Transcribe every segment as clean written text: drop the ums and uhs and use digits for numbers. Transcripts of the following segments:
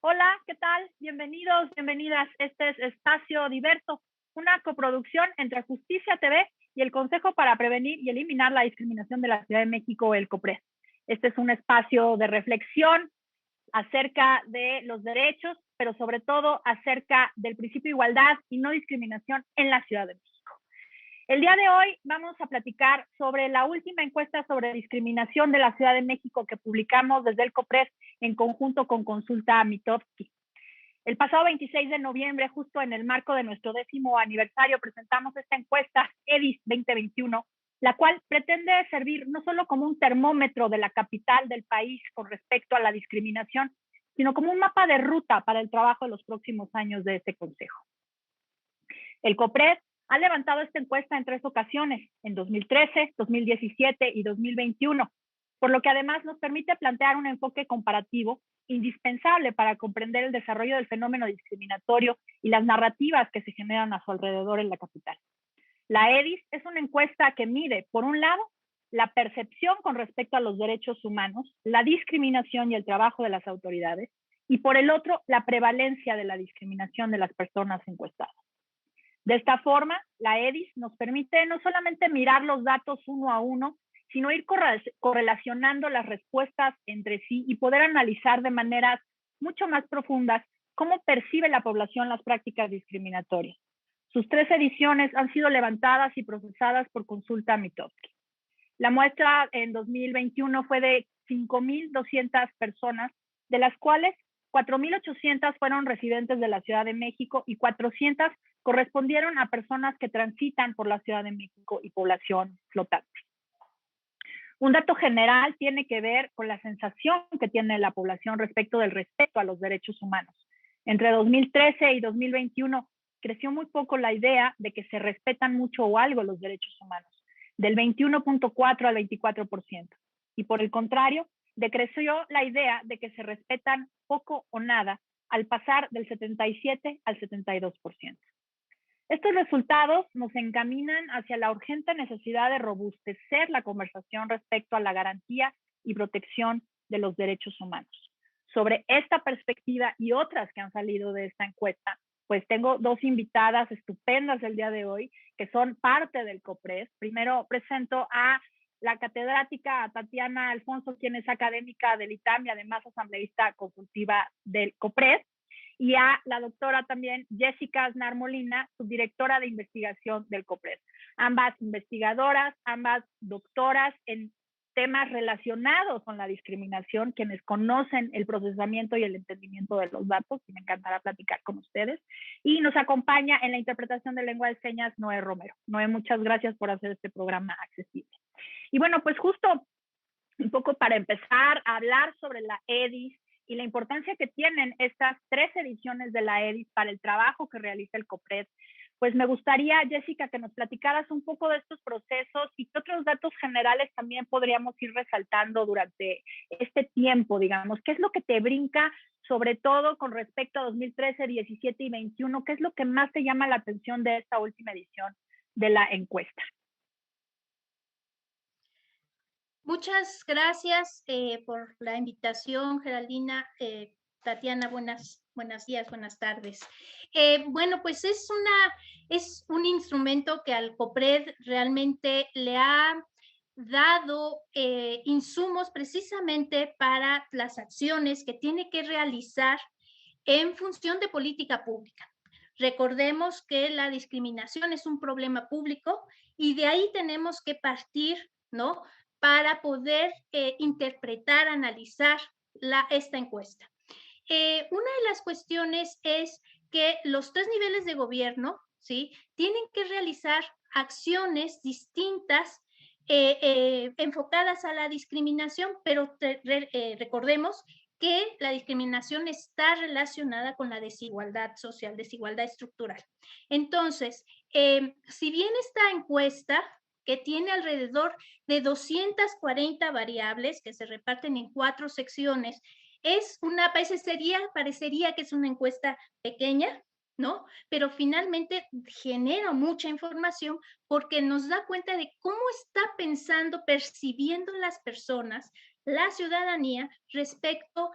Hola, ¿qué tal? Bienvenidos, bienvenidas. Este es Espacio Diverso, una coproducción entre Justicia TV y el Consejo para Prevenir y Eliminar la Discriminación de la Ciudad de México, el COPRED. Este es un espacio de reflexión acerca de los derechos, pero sobre todo acerca del principio de igualdad y no discriminación en la Ciudad de México. El día de hoy vamos a platicar sobre la última encuesta sobre discriminación de la Ciudad de México que publicamos desde el COPRED en conjunto con Consulta Mitofsky. El pasado 26 de noviembre, justo en el marco de nuestro 10º aniversario, presentamos esta encuesta EDIS 2021, la cual pretende servir no solo como un termómetro de la capital del país con respecto a la discriminación, sino como un mapa de ruta para el trabajo de los próximos años de este consejo. El COPRED ha levantado esta encuesta en 3 ocasiones, en 2013, 2017 y 2021, por lo que además nos permite plantear un enfoque comparativo indispensable para comprender el desarrollo del fenómeno discriminatorio y las narrativas que se generan a su alrededor en la capital. La EDIS es una encuesta que mide, por un lado, la percepción con respecto a los derechos humanos, la discriminación y el trabajo de las autoridades, y por el otro, la prevalencia de la discriminación de las personas encuestadas. De esta forma, la EDIS nos permite no solamente mirar los datos uno a uno, sino ir correlacionando las respuestas entre sí y poder analizar de maneras mucho más profundas cómo percibe la población las prácticas discriminatorias. Sus 3 ediciones han sido levantadas y procesadas por Consulta Mitofsky. La muestra en 2021 fue de 5,200 personas, de las cuales 4,800 fueron residentes de la Ciudad de México y 400 correspondieron a personas que transitan por la Ciudad de México y población flotante. Un dato general tiene que ver con la sensación que tiene la población respecto del respeto a los derechos humanos. Entre 2013 y 2021 creció muy poco la idea de que se respetan mucho o algo los derechos humanos, del 21.4 al 24%. Y por el contrario, decreció la idea de que se respetan poco o nada al pasar del 77 al 72%. Estos resultados nos encaminan hacia la urgente necesidad de robustecer la conversación respecto a la garantía y protección de los derechos humanos. Sobre esta perspectiva y otras que han salido de esta encuesta, pues tengo 2 invitadas estupendas el día de hoy que son parte del COPRED. Primero presento a la catedrática Tatiana Alfonso, quien es académica del ITAM y además asambleísta consultiva del COPRED, y a la doctora también Jessica Aznar Molina, subdirectora de investigación del COPRED. Ambas investigadoras, ambas doctoras en temas relacionados con la discriminación, quienes conocen el procesamiento y el entendimiento de los datos, y me encantará platicar con ustedes. Y nos acompaña en la interpretación de lengua de señas Noé Romero. Noé, muchas gracias por hacer este programa accesible. Y bueno, pues justo un poco para empezar a hablar sobre la EDIS y la importancia que tienen estas 3 ediciones de la EDIS para el trabajo que realiza el COPRED, pues me gustaría, Jessica, que nos platicaras un poco de estos procesos y qué otros datos generales también podríamos ir resaltando durante este tiempo, digamos. ¿Qué es lo que te brinca, sobre todo con respecto a 2013, 17 y 21? ¿Qué es lo que más te llama la atención de esta última edición de la encuesta? Muchas gracias por la invitación, Geraldina. Tatiana, buenos días, buenas tardes. Bueno, pues es un instrumento que al COPRED realmente le ha dado insumos precisamente para las acciones que tiene que realizar en función de política pública. Recordemos que la discriminación es un problema público y de ahí tenemos que partir, ¿no? Para poder interpretar, analizar esta encuesta. Una de las cuestiones es que los 3 niveles de gobierno, ¿sí? Tienen que realizar acciones distintas enfocadas a la discriminación, pero recordemos que la discriminación está relacionada con la desigualdad social, desigualdad estructural. Entonces, si bien esta encuesta, que tiene alrededor de 240 variables que se reparten en 4 secciones, parecería que es una encuesta pequeña, ¿no? Pero finalmente genera mucha información porque nos da cuenta de cómo está pensando, percibiendo las personas, la ciudadanía respecto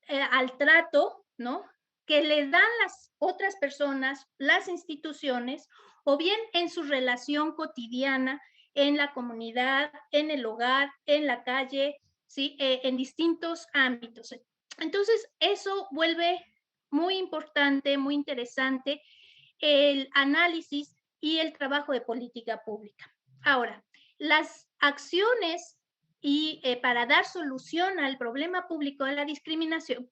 al trato, ¿no?, que le dan las otras personas, las instituciones, o bien en su relación cotidiana, en la comunidad, en el hogar, en la calle, ¿sí? En distintos ámbitos. Entonces, eso vuelve muy importante, muy interesante el análisis y el trabajo de política pública. Ahora, las acciones y para dar solución al problema público de la discriminación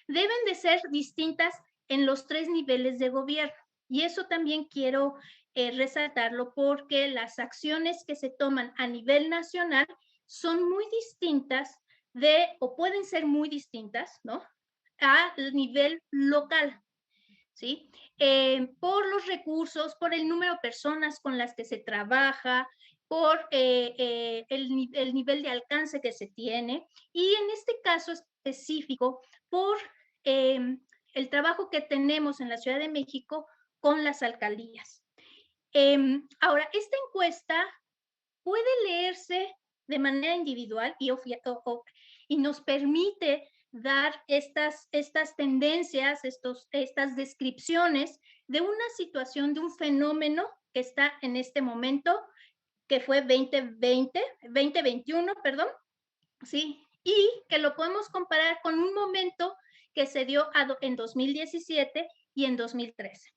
deben de ser distintas en los 3 niveles de gobierno. Y eso también quiero resaltarlo porque las acciones que se toman a nivel nacional son muy distintas o pueden ser muy distintas, ¿no?, a nivel local, ¿sí? Por los recursos, por el número de personas con las que se trabaja, por el nivel de alcance que se tiene, y en este caso específico, por el trabajo que tenemos en la Ciudad de México con las alcaldías. Ahora, esta encuesta puede leerse de manera individual y nos permite dar estas tendencias, estas descripciones de una situación, de un fenómeno que está en este momento, que fue 2021, perdón, ¿sí? Y que lo podemos comparar con un momento que se dio en 2017 y en 2013.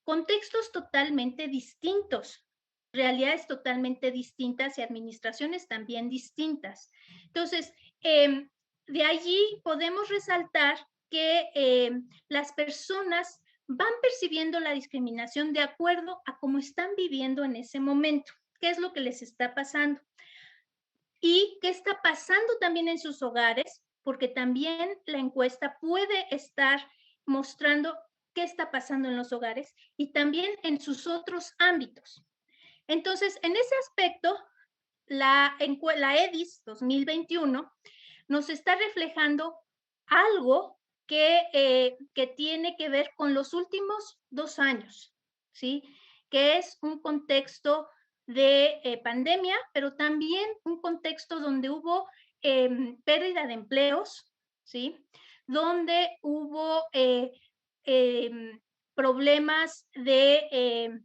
Contextos totalmente distintos, realidades totalmente distintas y administraciones también distintas. Entonces, de allí podemos resaltar que las personas van percibiendo la discriminación de acuerdo a cómo están viviendo en ese momento, qué es lo que les está pasando y qué está pasando también en sus hogares, porque también la encuesta puede estar mostrando qué está pasando en los hogares y también en sus otros ámbitos. Entonces, en ese aspecto, la EDIS 2021 nos está reflejando algo que tiene que ver con los últimos 2 años, ¿sí? Que es un contexto de pandemia, pero también un contexto donde hubo pérdida de empleos, ¿sí? Donde hubo problemas de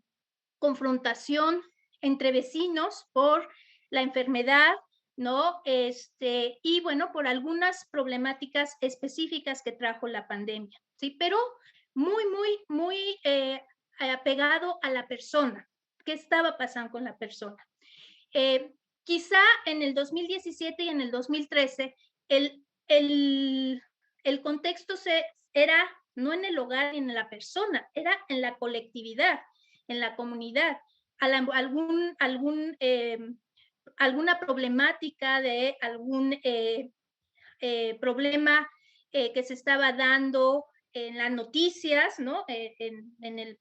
confrontación entre vecinos por la enfermedad, ¿no? Y bueno, por algunas problemáticas específicas que trajo la pandemia, ¿sí? Pero muy apegado a la persona. ¿Qué estaba pasando con la persona? Quizá en el 2017 y en el 2013 el, el, el contexto era no en el hogar ni en la persona, era en la colectividad, en la comunidad, alguna problemática de algún problema que se estaba dando en las noticias, ¿no? En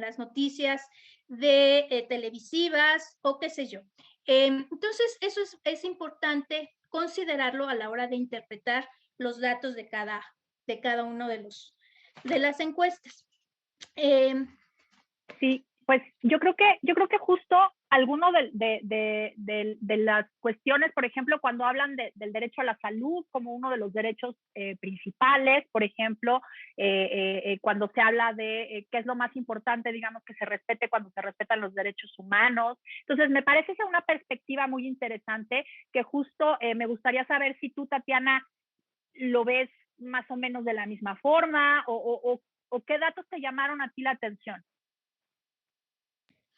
las noticias de televisivas o qué sé yo. Entonces, eso es importante considerarlo a la hora de interpretar los datos de cada uno de las encuestas. Sí, pues yo creo que justo alguno de las cuestiones, por ejemplo, cuando hablan del derecho a la salud como uno de los derechos principales, por ejemplo, cuando se habla de qué es lo más importante, digamos, que se respete cuando se respetan los derechos humanos. Entonces, me parece esa una perspectiva muy interesante que justo me gustaría saber si tú, Tatiana, lo ves más o menos de la misma forma o qué datos te llamaron a ti la atención.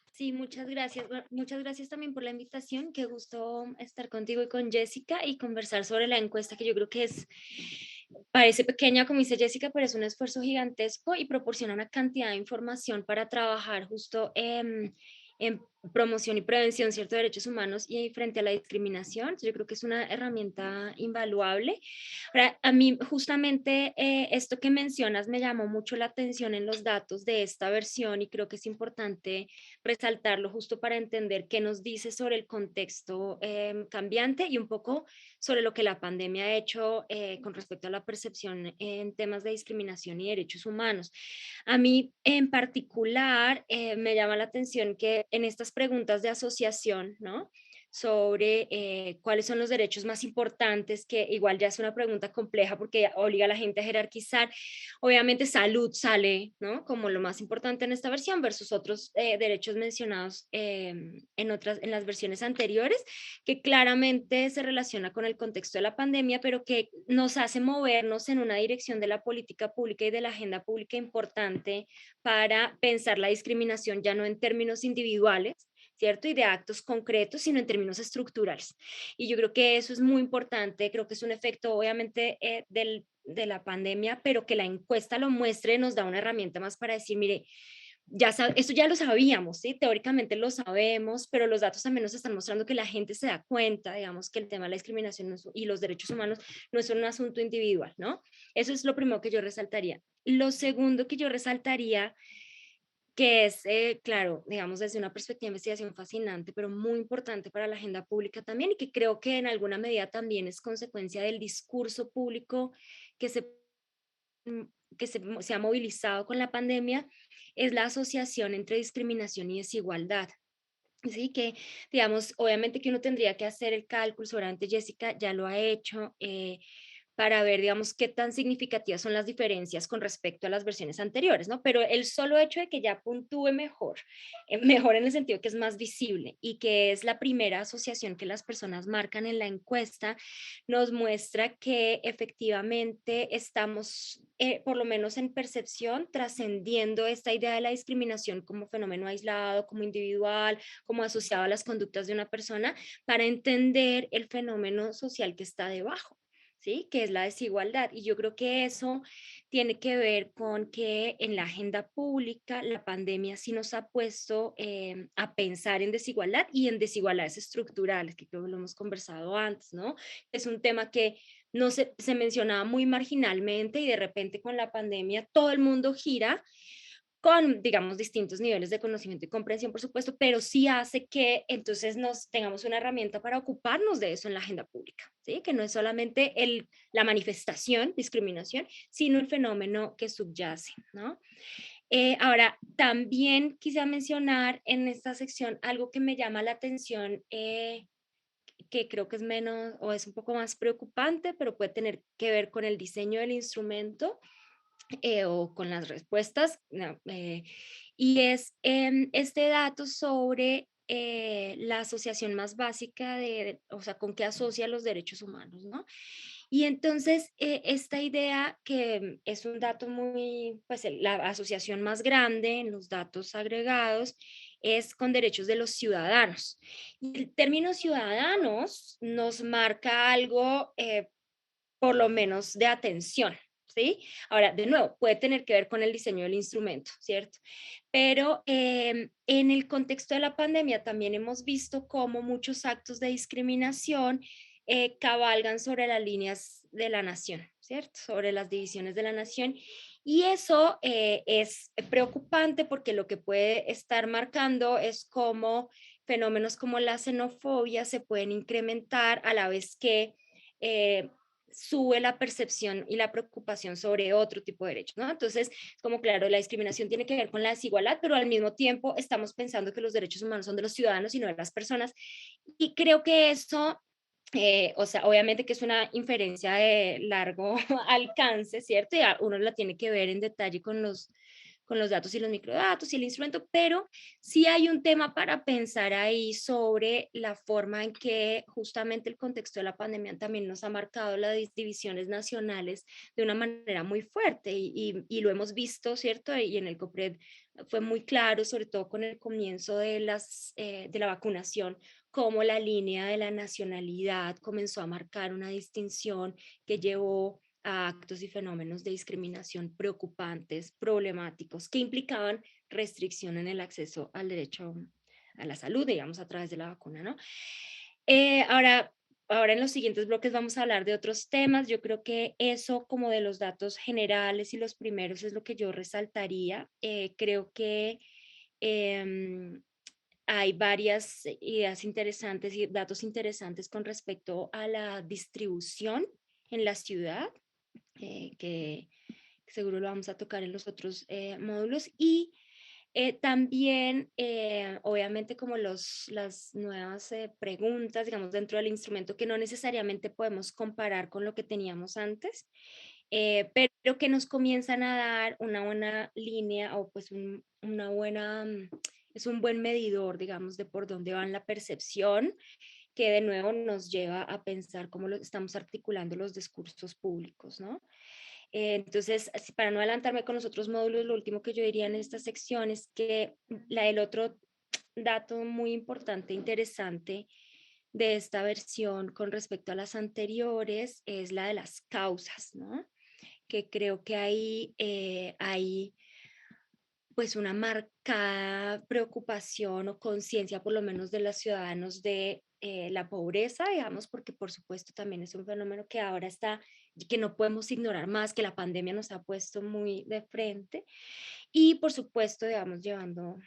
Sí, muchas gracias. Bueno, muchas gracias también por la invitación. Qué gusto estar contigo y con Jessica y conversar sobre la encuesta que yo creo que parece pequeña, como dice Jessica, pero es un esfuerzo gigantesco y proporciona una cantidad de información para trabajar justo en promoción y prevención, ¿cierto?, de derechos humanos y frente a la discriminación. Yo creo que es una herramienta invaluable. Ahora, a mí justamente esto que mencionas me llamó mucho la atención en los datos de esta versión y creo que es importante resaltarlo justo para entender qué nos dice sobre el contexto cambiante y un poco sobre lo que la pandemia ha hecho con respecto a la percepción en temas de discriminación y derechos humanos. A mí en particular me llama la atención que en estas preguntas de asociación, ¿no?, sobre cuáles son los derechos más importantes, que igual ya es una pregunta compleja porque obliga a la gente a jerarquizar. Obviamente salud sale, ¿no?, como lo más importante en esta versión versus otros derechos mencionados en las versiones anteriores, que claramente se relaciona con el contexto de la pandemia, pero que nos hace movernos en una dirección de la política pública y de la agenda pública importante para pensar la discriminación ya no en términos individuales, ¿cierto? Y de actos concretos, sino en términos estructurales. Y yo creo que eso es muy importante, creo que es un efecto obviamente de la pandemia, pero que la encuesta lo muestre nos da una herramienta más para decir, mire, esto ya lo sabíamos, ¿sí? Teóricamente lo sabemos, pero los datos también nos están mostrando que la gente se da cuenta, digamos, que el tema de la discriminación y los derechos humanos no es un asunto individual, ¿no? Eso es lo primero que yo resaltaría. Lo segundo que yo resaltaría, que es, claro, digamos, desde una perspectiva de investigación fascinante, pero muy importante para la agenda pública también, y que creo que en alguna medida también es consecuencia del discurso público que se mm, se ha movilizado con la pandemia, es la asociación entre discriminación y desigualdad. Sí, que digamos, obviamente que uno tendría que hacer el cálculo, seguramente Jessica ya lo ha hecho, para ver, digamos, qué tan significativas son las diferencias con respecto a las versiones anteriores, ¿no? Pero el solo hecho de que ya puntúe mejor, mejor en el sentido que es más visible y que es la primera asociación que las personas marcan en la encuesta, nos muestra que efectivamente estamos, por lo menos en percepción, trascendiendo esta idea de la discriminación como fenómeno aislado, como individual, como asociado a las conductas de una persona, para entender el fenómeno social que está debajo. ¿Sí? Que es la desigualdad. Y yo creo que eso tiene que ver con que en la agenda pública la pandemia sí nos ha puesto a pensar en desigualdad y en desigualdades estructurales, que creo que lo hemos conversado antes, ¿no? Es un tema que no se mencionaba muy marginalmente y de repente con la pandemia todo el mundo gira con, digamos, distintos niveles de conocimiento y comprensión, por supuesto, pero sí hace que entonces nos tengamos una herramienta para ocuparnos de eso en la agenda pública, ¿sí? Que no es solamente la manifestación, discriminación, sino el fenómeno que subyace, ¿no? Ahora, también quisiera mencionar en esta sección algo que me llama la atención, que creo que es menos o es un poco más preocupante, pero puede tener que ver con el diseño del instrumento o con las respuestas, no, y es este dato sobre la asociación más básica o sea, con qué asocia los derechos humanos, ¿no? Y entonces, esta idea que es un dato muy, pues la asociación más grande en los datos agregados es con derechos de los ciudadanos. Y el término ciudadanos nos marca algo, por lo menos de atención, ¿sí? Ahora, de nuevo, puede tener que ver con el diseño del instrumento, ¿cierto? Pero en el contexto de la pandemia también hemos visto cómo muchos actos de discriminación cabalgan sobre las líneas de la nación, ¿cierto? Sobre las divisiones de la nación. Y eso es preocupante porque lo que puede estar marcando es cómo fenómenos como la xenofobia se pueden incrementar a la vez que eh, sube la percepción y la preocupación sobre otro tipo de derechos, ¿no? Entonces, como claro, la discriminación tiene que ver con la desigualdad, pero al mismo tiempo estamos pensando que los derechos humanos son de los ciudadanos y no de las personas. Y creo que eso, o sea, obviamente que es una inferencia de largo alcance, ¿cierto? Y uno la tiene que ver en detalle con los datos y los microdatos y el instrumento, pero sí hay un tema para pensar ahí sobre la forma en que justamente el contexto de la pandemia también nos ha marcado las divisiones nacionales de una manera muy fuerte y lo hemos visto, ¿cierto? Y en el COPRED fue muy claro, sobre todo con el comienzo de la vacunación, cómo la línea de la nacionalidad comenzó a marcar una distinción que llevó a actos y fenómenos de discriminación preocupantes, problemáticos, que implicaban restricción en el acceso al derecho a la salud, digamos, a través de la vacuna, ¿no? Ahora, en los siguientes bloques vamos a hablar de otros temas. Yo creo que eso como de los datos generales y los primeros es lo que yo resaltaría. Creo que hay varias ideas interesantes y datos interesantes con respecto a la distribución en la ciudad, que seguro lo vamos a tocar en los otros módulos. Y También, obviamente, como las nuevas preguntas, digamos, dentro del instrumento que no necesariamente podemos comparar con lo que teníamos antes, pero que nos comienzan a dar una buena línea o pues una buena, es un buen medidor, digamos, de por dónde van la percepción, que de nuevo nos lleva a pensar cómo estamos articulando los discursos públicos, ¿no? Entonces, para no adelantarme con los otros módulos, lo último que yo diría en esta sección es que el otro dato muy importante, interesante de esta versión con respecto a las anteriores es la de las causas, ¿no? Que creo que ahí hay pues una marcada preocupación o conciencia, por lo menos de los ciudadanos, de la pobreza, digamos, porque por supuesto también es un fenómeno que ahora está, que no podemos ignorar más, que la pandemia nos ha puesto muy de frente. Y por supuesto, digamos, llevando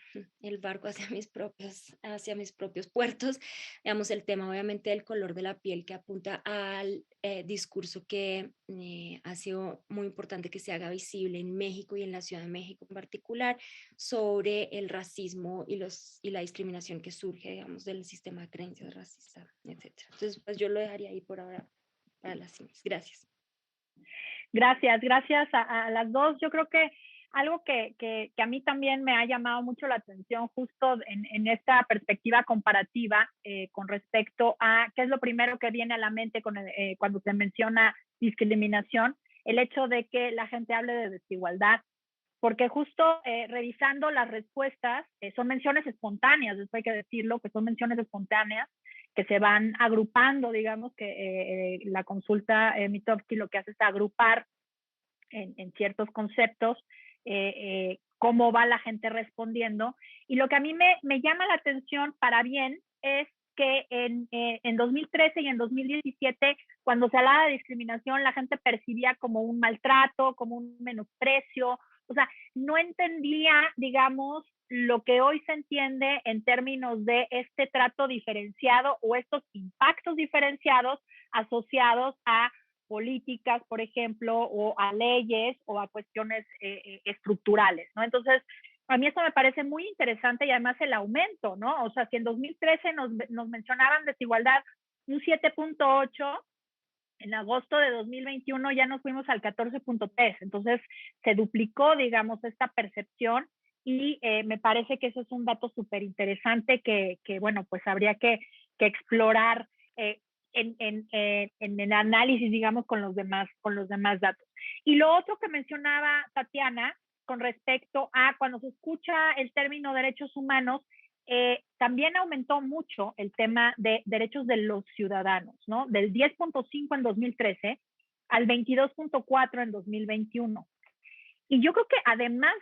el barco hacia mis propios puertos, digamos, el tema obviamente del color de la piel que apunta al discurso que ha sido muy importante que se haga visible en México y en la Ciudad de México en particular sobre el racismo y la discriminación que surge, digamos, del sistema de creencias racista, etcétera. Entonces, pues yo lo dejaría ahí por ahora para las siguientes. Gracias. Gracias a las dos. Yo creo que algo que a mí también me ha llamado mucho la atención justo en esta perspectiva comparativa con respecto a qué es lo primero que viene a la mente cuando se menciona discriminación, el hecho de que la gente hable de desigualdad, porque justo revisando las respuestas, son menciones espontáneas, eso hay que decirlo, que son menciones espontáneas, que se van agrupando, digamos que la consulta Mitofsky lo que hace es agrupar en ciertos conceptos cómo va la gente respondiendo. Y lo que a mí me llama la atención para bien es que en 2013 y en 2017, cuando se hablaba de discriminación, la gente percibía como un maltrato, como un menosprecio, o sea, no entendía, digamos, lo que hoy se entiende en términos de este trato diferenciado o estos impactos diferenciados asociados a políticas, por ejemplo, o a leyes o a cuestiones estructurales, ¿no? Entonces, a mí esto me parece muy interesante y además el aumento, ¿no? O sea, si en 2013 nos mencionaban desigualdad un 7.8, en agosto de 2021 ya nos fuimos al 14.3, entonces se duplicó, digamos, esta percepción y me parece que eso es un dato súper interesante que, bueno, pues habría que explorar en el análisis, digamos, con los demás datos. Y lo otro que mencionaba Tatiana con respecto a cuando se escucha el término derechos humanos, también aumentó mucho el tema de derechos de los ciudadanos, ¿no? Del 10.5 en 2013 al 22.4 en 2021. Y yo creo que además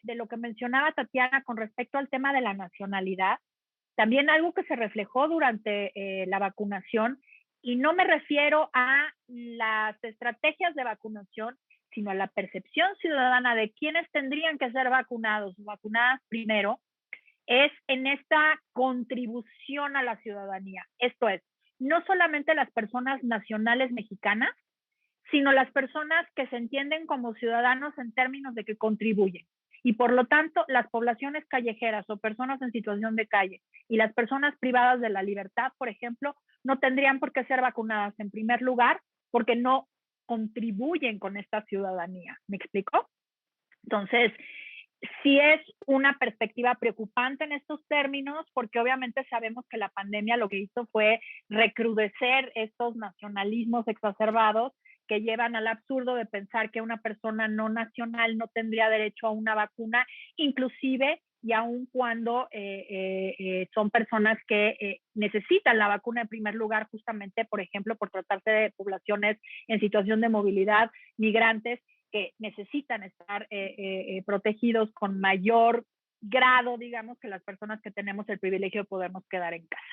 de lo que mencionaba Tatiana con respecto al tema de la nacionalidad, también algo que se reflejó durante la vacunación, y no me refiero a las estrategias de vacunación, sino a la percepción ciudadana de quiénes tendrían que ser vacunados, vacunadas primero, es en esta contribución a la ciudadanía. Esto es, no solamente las personas nacionales mexicanas, sino las personas que se entienden como ciudadanos en términos de que contribuyen. Y por lo tanto, las poblaciones callejeras o personas en situación de calle y las personas privadas de la libertad, por ejemplo, no tendrían por qué ser vacunadas en primer lugar porque no contribuyen con esta ciudadanía. ¿Me explico? Entonces, sí es una perspectiva preocupante en estos términos, porque obviamente sabemos que la pandemia lo que hizo fue recrudecer estos nacionalismos exacerbados que llevan al absurdo de pensar que una persona no nacional no tendría derecho a una vacuna, inclusive y aun cuando son personas que necesitan la vacuna en primer lugar, justamente, por ejemplo, por tratarse de poblaciones en situación de movilidad, migrantes, que necesitan estar protegidos con mayor grado, digamos, que las personas que tenemos el privilegio de podernos quedar en casa.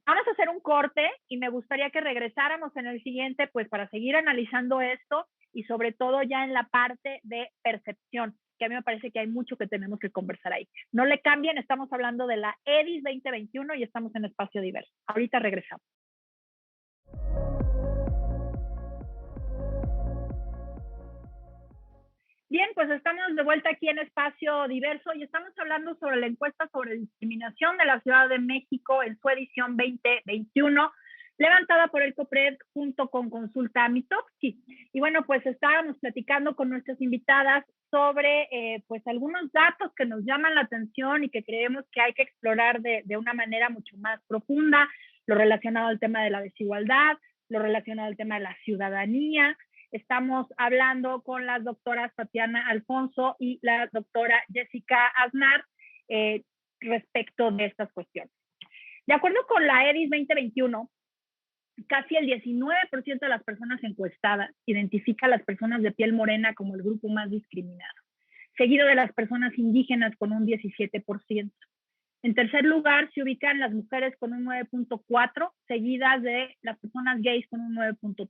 Vamos a hacer un corte y me gustaría que regresáramos en el siguiente, pues para seguir analizando esto y sobre todo ya en la parte de percepción, que a mí me parece que hay mucho que tenemos que conversar ahí. No le cambien, estamos hablando de la EDIS 2021 y estamos en Espacio Diverso. Ahorita regresamos. Bien, pues estamos de vuelta aquí en Espacio Diverso y estamos hablando sobre la encuesta sobre discriminación de la Ciudad de México en su edición 2021, levantada por el COPRED junto con Consulta Mitofsky. Y bueno, pues estábamos platicando con nuestras invitadas sobre pues algunos datos que nos llaman la atención y que creemos que hay que explorar de una manera mucho más profunda, lo relacionado al tema de la desigualdad, lo relacionado al tema de la ciudadanía. Estamos hablando con las doctoras Tatiana Alfonso y la doctora Jessica Aznar respecto de estas cuestiones. De acuerdo con la EDIS 2021, casi el 19% de las personas encuestadas identifica a las personas de piel morena como el grupo más discriminado, seguido de las personas indígenas con un 17%. En tercer lugar se ubican las mujeres con un 9.4%, seguidas de las personas gays con un 9.3%.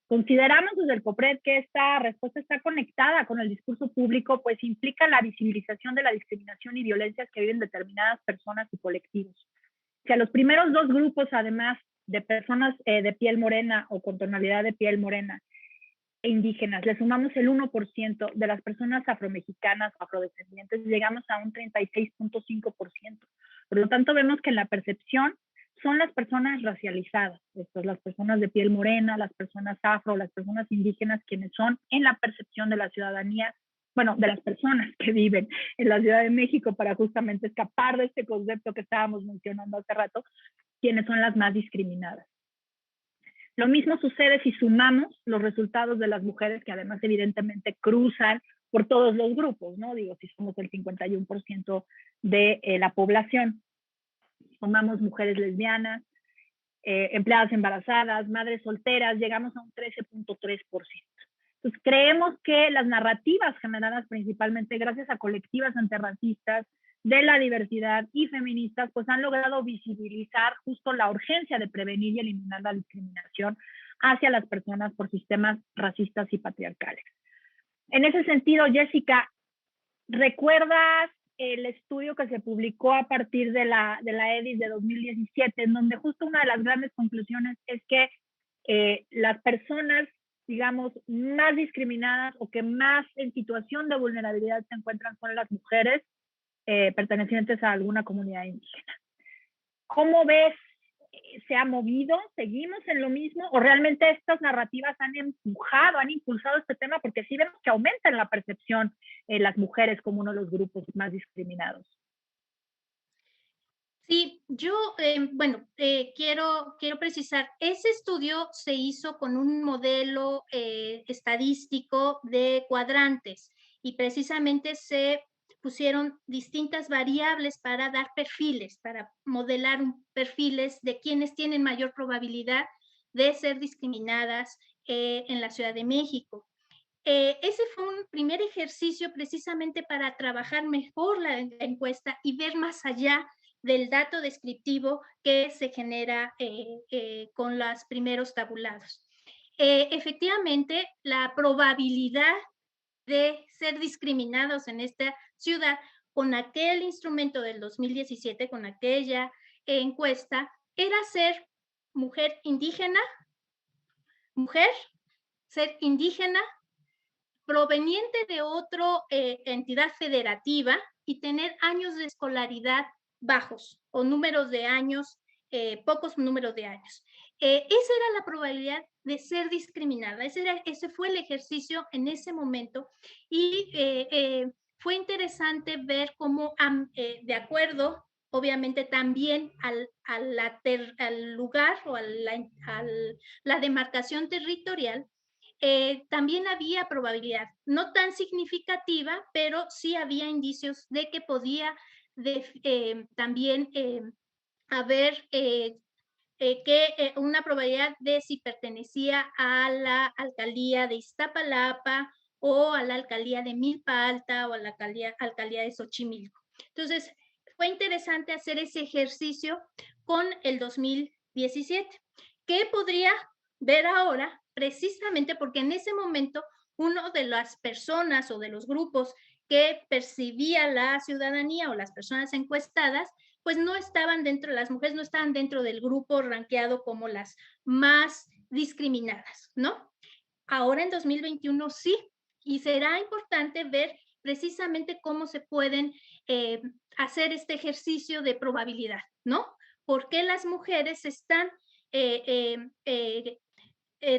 Consideramos desde el COPRED que esta respuesta está conectada con el discurso público, pues implica la visibilización de la discriminación y violencias que viven determinadas personas y colectivos. Si a los primeros dos grupos, además de personas de piel morena o con tonalidad de piel morena e indígenas, le sumamos el 1% de las personas afromexicanas o afrodescendientes, llegamos a un 36.5%. Por lo tanto, vemos que en la percepción son las personas racializadas, las personas de piel morena, las personas afro, las personas indígenas, quienes son en la percepción de la ciudadanía, bueno, de las personas que viven en la Ciudad de México, para justamente escapar de este concepto que estábamos mencionando hace rato, quienes son las más discriminadas. Lo mismo sucede si sumamos los resultados de las mujeres, que además evidentemente cruzan por todos los grupos, ¿no? Digo, si somos el 51% de la población. Sumamos mujeres lesbianas, empleadas embarazadas, madres solteras, llegamos a un 13.3%. Entonces, creemos que las narrativas generadas principalmente gracias a colectivas antirracistas de la diversidad y feministas, pues han logrado visibilizar justo la urgencia de prevenir y eliminar la discriminación hacia las personas por sistemas racistas y patriarcales. En ese sentido, Jessica, ¿recuerdas el estudio que se publicó a partir de la EDIS de 2017, en donde justo una de las grandes conclusiones es que las personas, digamos, más discriminadas o que más en situación de vulnerabilidad se encuentran son las mujeres pertenecientes a alguna comunidad indígena? ¿Cómo ves? ¿Se ha movido? ¿Seguimos en lo mismo? ¿O realmente estas narrativas han empujado, han impulsado este tema? Porque sí vemos que aumenta en la percepción las mujeres como uno de los grupos más discriminados. Sí, yo, quiero precisar, ese estudio se hizo con un modelo estadístico de cuadrantes y precisamente se pusieron distintas variables para dar perfiles, para modelar perfiles de quienes tienen mayor probabilidad de ser discriminadas en la Ciudad de México. Ese fue un primer ejercicio precisamente para trabajar mejor la encuesta y ver más allá del dato descriptivo que se genera con los primeros tabulados. Efectivamente, la probabilidad de ser discriminados en esta ciudad con aquel instrumento del 2017, con aquella encuesta, era ser mujer indígena, ser indígena, proveniente de otra entidad federativa y tener años de escolaridad bajos o números de años, pocos números de años. Esa era la probabilidad de ser discriminada. Ese fue el ejercicio en ese momento y fue interesante ver cómo, de acuerdo, obviamente también al lugar o a la demarcación territorial, también había probabilidad, no tan significativa, pero sí había indicios de que podía también haber una probabilidad de si pertenecía a la alcaldía de Iztapalapa o a la alcaldía de Milpa Alta o a la alcaldía de Xochimilco. Entonces, fue interesante hacer ese ejercicio con el 2017. ¿Qué podría ver ahora? Precisamente porque en ese momento uno de las personas o de los grupos que percibía la ciudadanía o las personas encuestadas, pues no estaban dentro, las mujeres no estaban dentro del grupo rankeado como las más discriminadas, ¿no? Ahora en 2021 sí, Y será importante ver precisamente cómo se pueden hacer este ejercicio de probabilidad, ¿no? ¿Por qué las mujeres están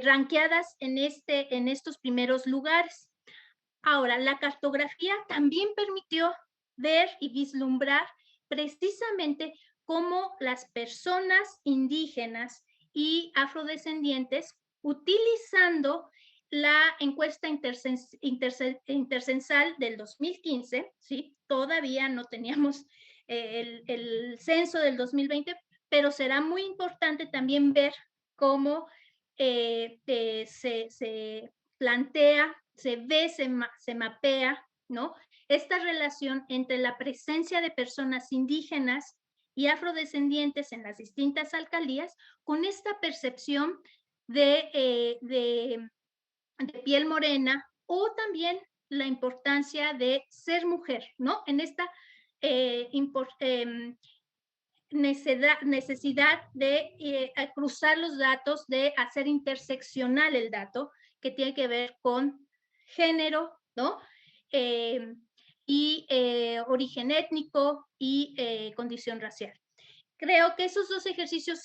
ranqueadas en estos primeros lugares? Ahora, la cartografía también permitió ver y vislumbrar precisamente cómo las personas indígenas y afrodescendientes, utilizando la encuesta intercensal del 2015, ¿sí? Todavía no teníamos el censo del 2020, pero será muy importante también ver cómo se plantea, se ve, se mapea, ¿no? Esta relación entre la presencia de personas indígenas y afrodescendientes en las distintas alcaldías con esta percepción de piel morena, o también la importancia de ser mujer, ¿no? En esta necesidad de cruzar los datos, de hacer interseccional el dato, que tiene que ver con género, ¿no? Y origen étnico y condición racial. Creo que esos dos ejercicios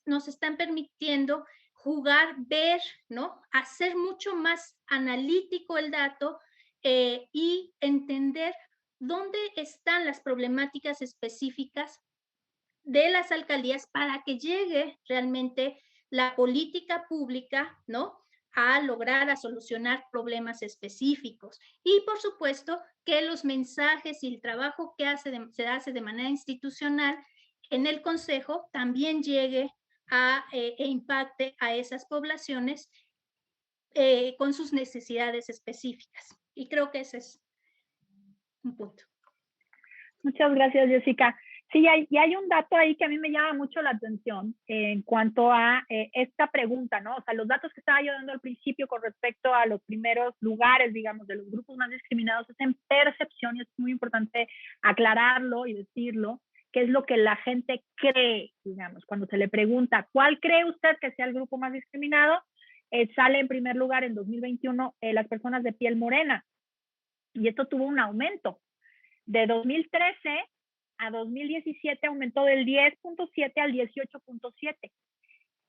nos están permitiendo jugar, ver, ¿no? Hacer mucho más analítico el dato y entender dónde están las problemáticas específicas de las alcaldías para que llegue realmente la política pública, ¿no? A lograr, a solucionar problemas específicos. Y por supuesto que los mensajes y el trabajo que se hace de manera institucional en el Consejo también llegue e impacte a esas poblaciones con sus necesidades específicas. Y creo que ese es un punto. Muchas gracias, Jessica. Sí, y hay un dato ahí que a mí me llama mucho la atención en cuanto a esta pregunta, ¿no? O sea, los datos que estaba yo dando al principio con respecto a los primeros lugares, digamos, de los grupos más discriminados es en percepción, y es muy importante aclararlo y decirlo, que es lo que la gente cree, digamos, cuando se le pregunta, ¿cuál cree usted que sea el grupo más discriminado? Sale en primer lugar en 2021 las personas de piel morena, y esto tuvo un aumento. De 2013 a 2017 aumentó del 10.7 al 18.7.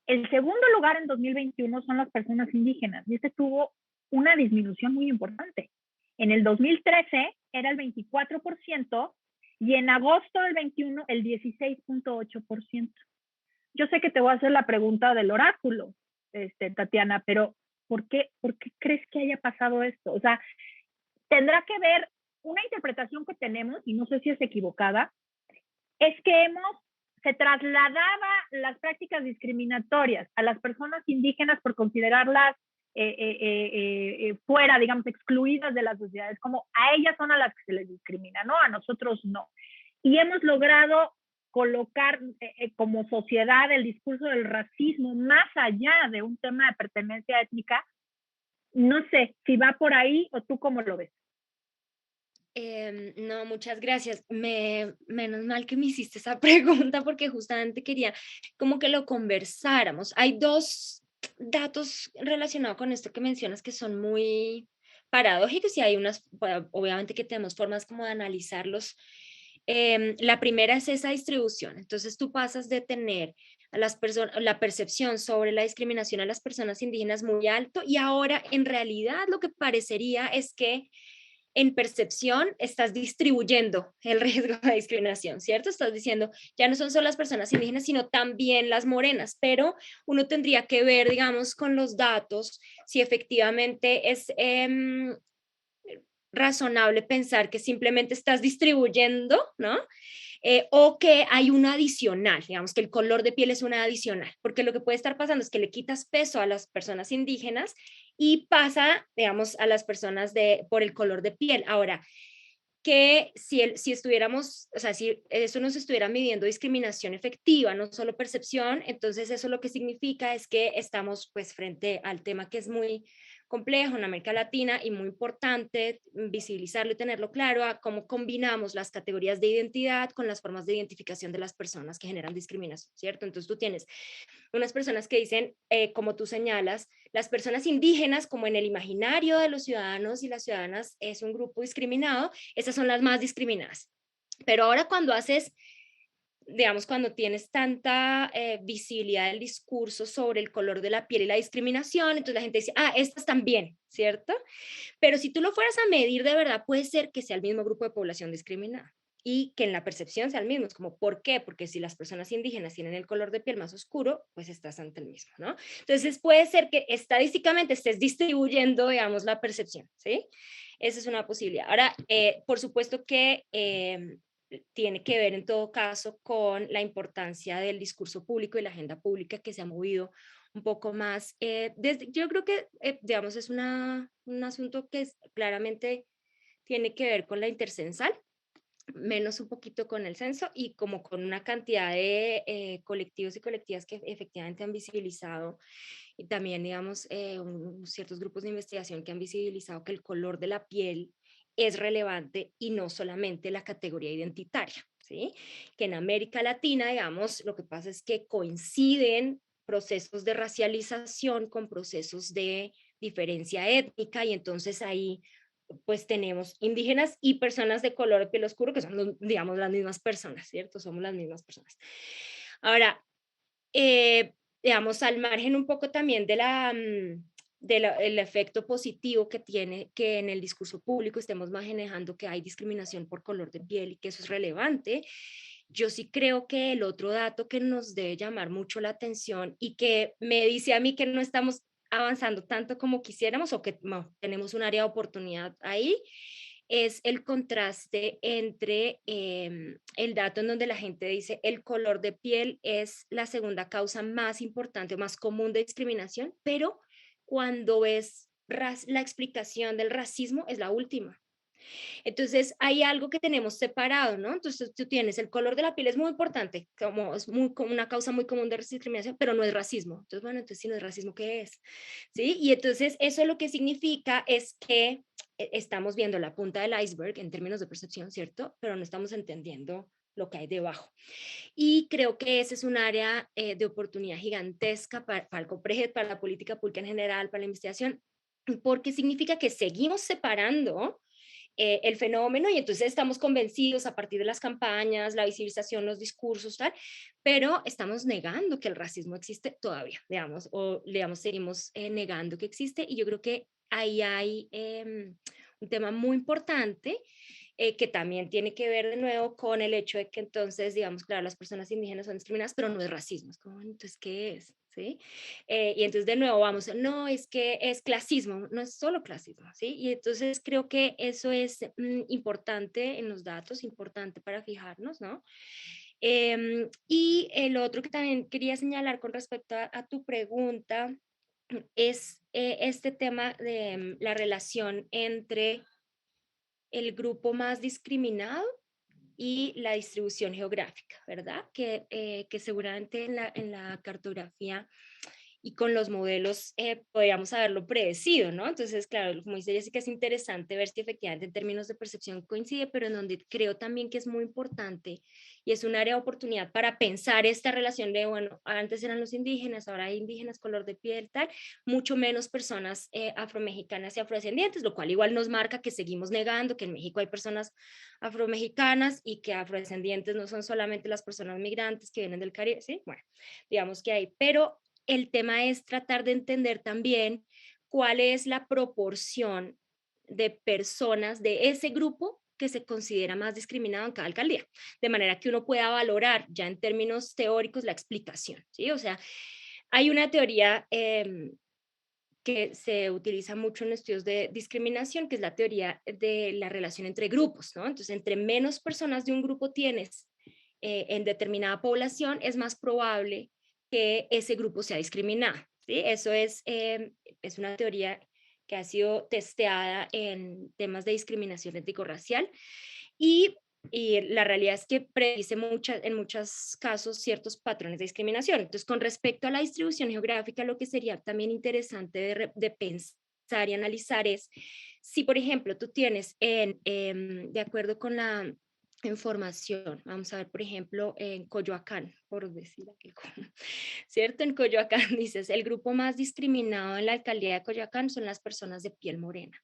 El segundo lugar en 2021 son las personas indígenas, y este tuvo una disminución muy importante. En el 2013 era el 24% y en agosto del 21 el 16.8%. Yo sé que te voy a hacer la pregunta del oráculo, Tatiana, pero ¿por qué crees que haya pasado esto? O sea, tendrá que ver una interpretación que tenemos, y no sé si es equivocada, es que se trasladaba las prácticas discriminatorias a las personas indígenas por considerarlas fuera, digamos, excluidas de las sociedades, como a ellas son a las que se les discrimina, ¿no? A nosotros no. Y hemos logrado colocar como sociedad el discurso del racismo más allá de un tema de pertenencia étnica. No sé si va por ahí o tú cómo lo ves. No, muchas gracias. Menos mal que me hiciste esa pregunta porque justamente quería como que lo conversáramos. Hay dos datos relacionados con esto que mencionas que son muy paradójicos, y hay unas, obviamente que tenemos formas como de analizarlos. La primera es esa distribución. Entonces tú pasas de tener a las personas, la percepción sobre la discriminación a las personas indígenas muy alto, y ahora en realidad lo que parecería es que en percepción estás distribuyendo el riesgo de discriminación, ¿cierto? Estás diciendo, ya no son solo las personas indígenas, sino también las morenas, pero uno tendría que ver, digamos, con los datos, si efectivamente es razonable pensar que simplemente estás distribuyendo, ¿no? O que hay una adicional, digamos que el color de piel es una adicional, porque lo que puede estar pasando es que le quitas peso a las personas indígenas y pasa, digamos, a las personas por el color de piel. Ahora, que si estuviéramos, o sea, si eso nos estuviera midiendo discriminación efectiva, no solo percepción, entonces eso lo que significa es que estamos pues frente al tema que es muy, complejo en América Latina y muy importante visibilizarlo y tenerlo claro a cómo combinamos las categorías de identidad con las formas de identificación de las personas que generan discriminación, ¿cierto? Entonces tú tienes unas personas que dicen, como tú señalas, las personas indígenas, como en el imaginario de los ciudadanos y las ciudadanas, es un grupo discriminado, esas son las más discriminadas. Pero ahora cuando haces, digamos, cuando tienes tanta visibilidad del discurso sobre el color de la piel y la discriminación, entonces la gente dice, ah, estas también, ¿cierto? Pero si tú lo fueras a medir de verdad, puede ser que sea el mismo grupo de población discriminada y que en la percepción sea el mismo. Es como, ¿por qué? Porque si las personas indígenas tienen el color de piel más oscuro, pues estás ante el mismo, ¿no? Entonces puede ser que estadísticamente estés distribuyendo, digamos, la percepción, ¿sí? Esa es una posibilidad. Ahora, por supuesto que tiene que ver en todo caso con la importancia del discurso público y la agenda pública que se ha movido un poco más. Yo creo que, digamos, es un asunto que claramente tiene que ver con la intercensal, menos un poquito con el censo y como con una cantidad de colectivos y colectivas que efectivamente han visibilizado y también, digamos, ciertos grupos de investigación que han visibilizado que el color de la piel es relevante y no solamente la categoría identitaria, ¿sí? Que en América Latina, digamos, lo que pasa es que coinciden procesos de racialización con procesos de diferencia étnica y entonces ahí pues tenemos indígenas y personas de color de piel oscuro que son, digamos, las mismas personas, ¿cierto? Somos las mismas personas. Ahora, digamos, al margen un poco también de el efecto positivo que tiene que en el discurso público estemos manejando que hay discriminación por color de piel y que eso es relevante, yo sí creo que el otro dato que nos debe llamar mucho la atención y que me dice a mí que no estamos avanzando tanto como quisiéramos o que no, tenemos un área de oportunidad ahí, es el contraste entre el dato en donde la gente dice el color de piel es la segunda causa más importante o más común de discriminación, pero cuando ves la explicación del racismo es la última. Entonces hay algo que tenemos separado, ¿no? Entonces tú tienes el color de la piel es muy importante, como es muy, como una causa muy común de discriminación, pero no es racismo. Entonces, bueno, entonces si no es racismo, ¿qué es? ¿Sí? Y entonces eso lo que significa es que estamos viendo la punta del iceberg en términos de percepción, ¿cierto? Pero no estamos entendiendo lo que hay debajo. Y creo que ese es un área de oportunidad gigantesca para el COPRED, para la política pública en general, para la investigación, porque significa que seguimos separando el fenómeno y entonces estamos convencidos a partir de las campañas, la visibilización, los discursos, tal, pero estamos negando que el racismo existe todavía, digamos, o digamos, seguimos negando que existe y yo creo que ahí hay un tema muy importante que también tiene que ver de nuevo con el hecho de que entonces, digamos, claro, las personas indígenas son discriminadas, pero no es racismo, es como, entonces, ¿qué es? ¿Sí? Y entonces de nuevo vamos, no, es que es clasismo, no es solo clasismo, ¿sí? Y entonces creo que eso es importante en los datos, importante para fijarnos, ¿no? Y el otro que también quería señalar con respecto a tu pregunta es este tema de la relación entre el grupo más discriminado y la distribución geográfica, ¿verdad? Que seguramente en la cartografía y con los modelos podríamos haberlo predecido, ¿no? Entonces, claro, como dice Jessica, es interesante ver si efectivamente en términos de percepción coincide, pero en donde creo también que es muy importante y es un área de oportunidad para pensar esta relación de, bueno, antes eran los indígenas, ahora hay indígenas, color de piel, tal, mucho menos personas afromexicanas y afrodescendientes, lo cual igual nos marca que seguimos negando que en México hay personas afromexicanas y que afrodescendientes no son solamente las personas migrantes que vienen del Caribe, ¿sí? Bueno, digamos que hay, pero el tema es tratar de entender también cuál es la proporción de personas de ese grupo que se considera más discriminado en cada alcaldía, de manera que uno pueda valorar ya en términos teóricos la explicación, ¿sí? O sea, hay una teoría que se utiliza mucho en estudios de discriminación, que es la teoría de la relación entre grupos, ¿no? Entonces, entre menos personas de un grupo tienes en determinada población, es más probable que ese grupo sea discriminado, ¿sí? Eso es una teoría que ha sido testeada en temas de discriminación étnico-racial y la realidad es que predice en muchos casos ciertos patrones de discriminación. Entonces, con respecto a la distribución geográfica, lo que sería también interesante de pensar pensar y analizar es, si por ejemplo tú tienes de acuerdo con la información, vamos a ver por ejemplo en Coyoacán, por decir algo, ¿cierto? En Coyoacán dices, el grupo más discriminado en la alcaldía de Coyoacán son las personas de piel morena.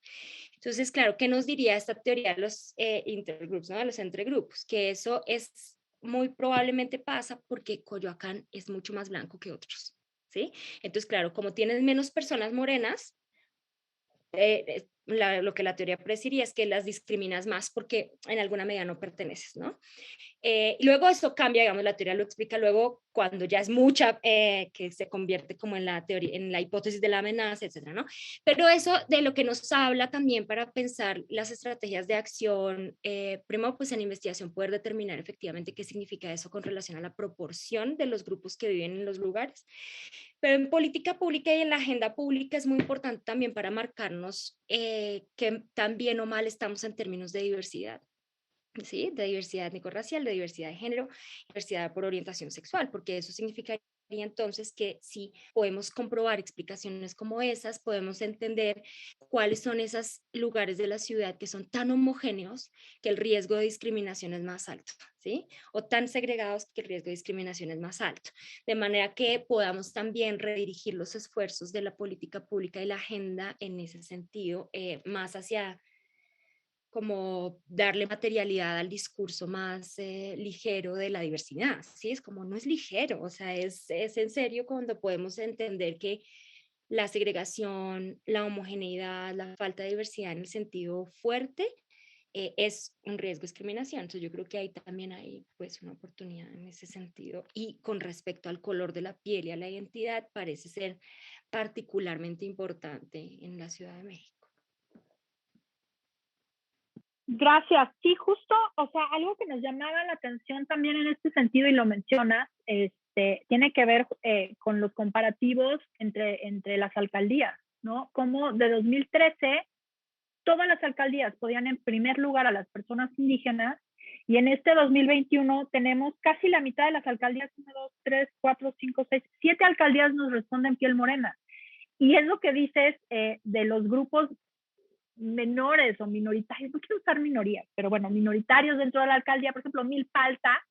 Entonces, claro, ¿qué nos diría esta teoría de los intergrupos, ¿no? De los entregrupos? Que eso es muy probablemente pasa porque Coyoacán es mucho más blanco que otros, ¿sí? Entonces, claro, como tienes menos personas morenas, lo que la teoría predeciría es que las discriminas más porque en alguna medida no perteneces, ¿no? Luego esto cambia, digamos, la teoría lo explica luego cuando ya es mucha, que se convierte como en la teoría, en la hipótesis de la amenaza, etcétera, ¿no? Pero eso de lo que nos habla también para pensar las estrategias de acción, primero pues en investigación poder determinar efectivamente qué significa eso con relación a la proporción de los grupos que viven en los lugares. Pero en política pública y en la agenda pública es muy importante también para marcarnos que tan bien o mal estamos en términos de diversidad. ¿Sí? De diversidad étnico-racial, de diversidad de género, diversidad por orientación sexual, porque eso significaría entonces que si podemos comprobar explicaciones como esas, podemos entender cuáles son esos lugares de la ciudad que son tan homogéneos que el riesgo de discriminación es más alto, ¿sí? O tan segregados que el riesgo de discriminación es más alto. De manera que podamos también redirigir los esfuerzos de la política pública y la agenda en ese sentido, más hacia como darle materialidad al discurso más ligero de la diversidad, ¿sí? Es como no es ligero, o sea, es en serio cuando podemos entender que la segregación, la homogeneidad, la falta de diversidad en el sentido fuerte es un riesgo de discriminación. Entonces yo creo que ahí también hay pues una oportunidad en ese sentido. Y con respecto al color de la piel y a la identidad, parece ser particularmente importante en la Ciudad de México. Gracias. Sí, justo, o sea, algo que nos llamaba la atención también en este sentido, y lo mencionas, tiene que ver con los comparativos entre las alcaldías, ¿no? Como de 2013, todas las alcaldías podían en primer lugar a las personas indígenas, y en este 2021 tenemos casi la mitad de las alcaldías, 1, 2, 3, 4, 5, 6, 7 alcaldías nos responden piel morena. Y es lo que dices de los grupos menores o minoritarios, no quiero usar minorías, pero bueno, minoritarios dentro de la alcaldía, por ejemplo, Milpa Alta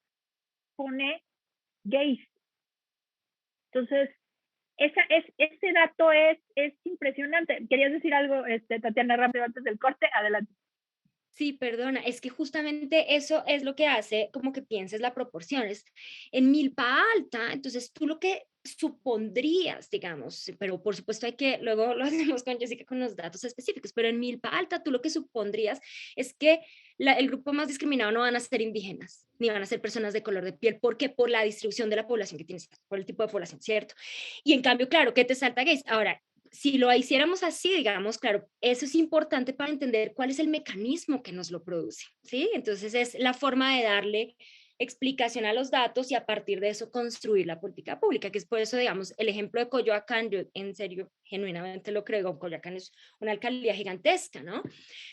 pone gays. Entonces, ese dato es impresionante. ¿Querías decir algo, Tatiana, rápido antes del corte? Adelante. Sí, perdona, es que justamente eso es lo que hace como que pienses la proporción. Es en milpa alta, entonces tú lo que supondrías, digamos, pero por supuesto hay que, luego lo hacemos con Jessica con los datos específicos, pero en milpa alta tú lo que supondrías es que el grupo más discriminado no van a ser indígenas, ni van a ser personas de color de piel, porque por la distribución de la población que tienes, por el tipo de población, ¿cierto? Y en cambio, claro, ¿qué te salta gays? Ahora, si lo hiciéramos así, digamos, claro, eso es importante para entender cuál es el mecanismo que nos lo produce, ¿sí? Entonces es la forma de darle explicación a los datos y a partir de eso construir la política pública, que es por eso, digamos, el ejemplo de Coyoacán, yo en serio, genuinamente lo creo, Coyoacán es una alcaldía gigantesca, ¿no?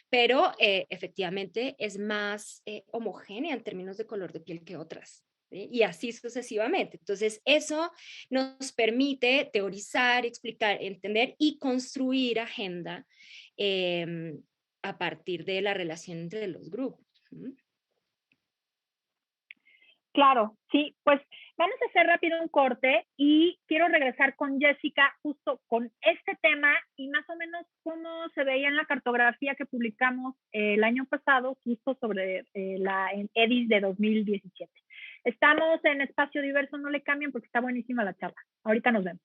Pero efectivamente es más homogénea en términos de color de piel que otras. ¿Sí? Y así sucesivamente. Entonces, eso nos permite teorizar, explicar, entender y construir agenda a partir de la relación entre los grupos. Claro, sí, pues vamos a hacer rápido un corte y quiero regresar con Jessica justo con este tema y más o menos cómo se veía en la cartografía que publicamos el año pasado justo sobre la EDIS de 2017. Estamos en Espacio Diverso, no le cambien porque está buenísima la charla. Ahorita nos vemos.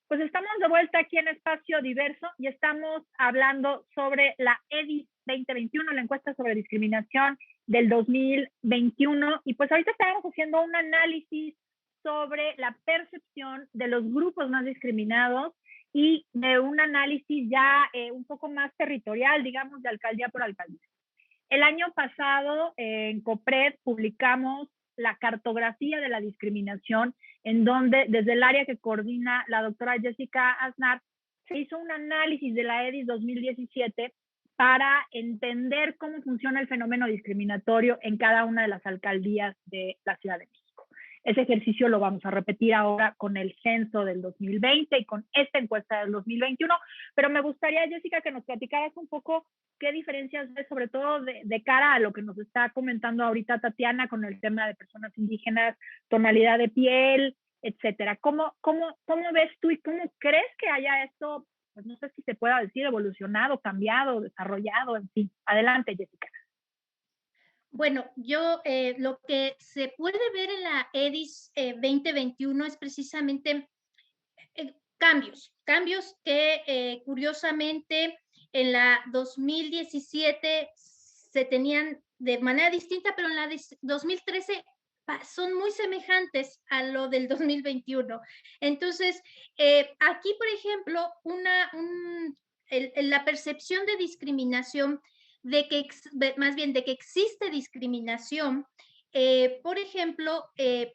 Pues estamos de vuelta aquí en Espacio Diverso y estamos hablando sobre la EDIS 2021, la encuesta sobre discriminación del 2021. Y pues ahorita estamos haciendo un análisis sobre la percepción de los grupos más discriminados y de un análisis ya un poco más territorial, digamos, de alcaldía por alcaldía. El año pasado en COPRED publicamos la cartografía de la discriminación, en donde desde el área que coordina la doctora Jessica Aznar, se hizo un análisis de la EDIS 2017 para entender cómo funciona el fenómeno discriminatorio en cada una de las alcaldías de la Ciudad de México. Ese ejercicio lo vamos a repetir ahora con el censo del 2020 y con esta encuesta del 2021, pero me gustaría, Jessica, que nos platicaras un poco qué diferencias ves, sobre todo de cara a lo que nos está comentando ahorita Tatiana con el tema de personas indígenas, tonalidad de piel, etcétera. ¿Cómo ves tú y cómo crees que haya esto, pues no sé si se pueda decir, evolucionado, cambiado, desarrollado, en fin? Adelante, Jessica. Bueno, yo lo que se puede ver en la EDIS 2021 es precisamente cambios que curiosamente en la 2017 se tenían de manera distinta, pero en la 2013 son muy semejantes a lo del 2021. Entonces, aquí, por ejemplo, la percepción de discriminación, más bien de que existe discriminación, por ejemplo,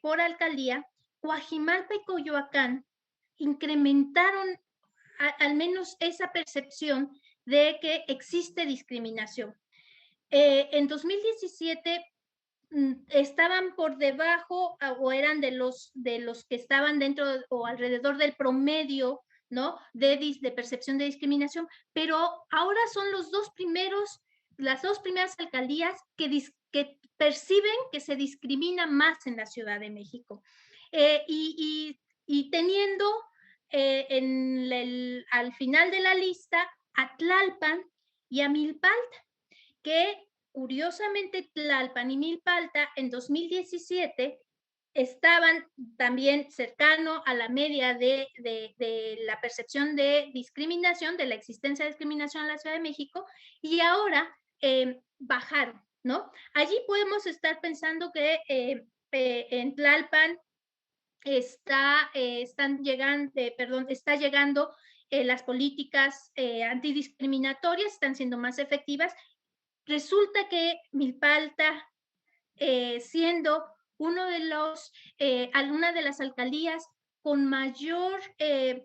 por alcaldía, Coajimalpa y Coyoacán incrementaron al menos esa percepción de que existe discriminación. En 2017 estaban por debajo o eran de los que estaban dentro o alrededor del promedio, ¿no? de percepción de discriminación, pero ahora son las dos primeras alcaldías que perciben que se discrimina más en la Ciudad de México. Y teniendo al final de la lista a Tlalpan y a Milpalta, que curiosamente Tlalpan y Milpalta en 2017 estaban también cercano a la media de la percepción de discriminación, de la existencia de discriminación en la Ciudad de México, y ahora bajaron, ¿no? Allí podemos estar pensando que en Tlalpan está llegando las políticas antidiscriminatorias, están siendo más efectivas. Resulta que Milpalta, siendo una de las alcaldías con mayor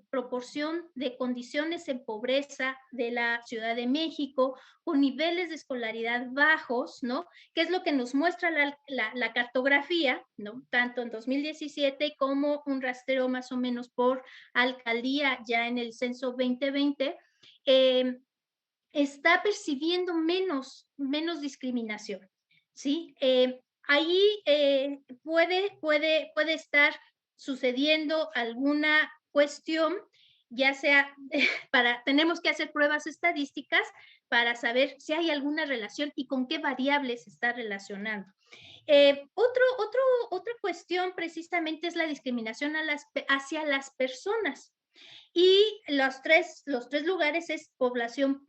proporción de condiciones en pobreza de la Ciudad de México, con niveles de escolaridad bajos, ¿no? Que es lo que nos muestra la cartografía, ¿no? Tanto en 2017 como un rastreo más o menos por alcaldía ya en el censo 2020, está percibiendo menos discriminación, ¿sí? Ahí puede estar sucediendo alguna cuestión, ya sea tenemos que hacer pruebas estadísticas para saber si hay alguna relación y con qué variables se está relacionando. Otra cuestión precisamente es la discriminación hacia las personas. Y los tres lugares es población,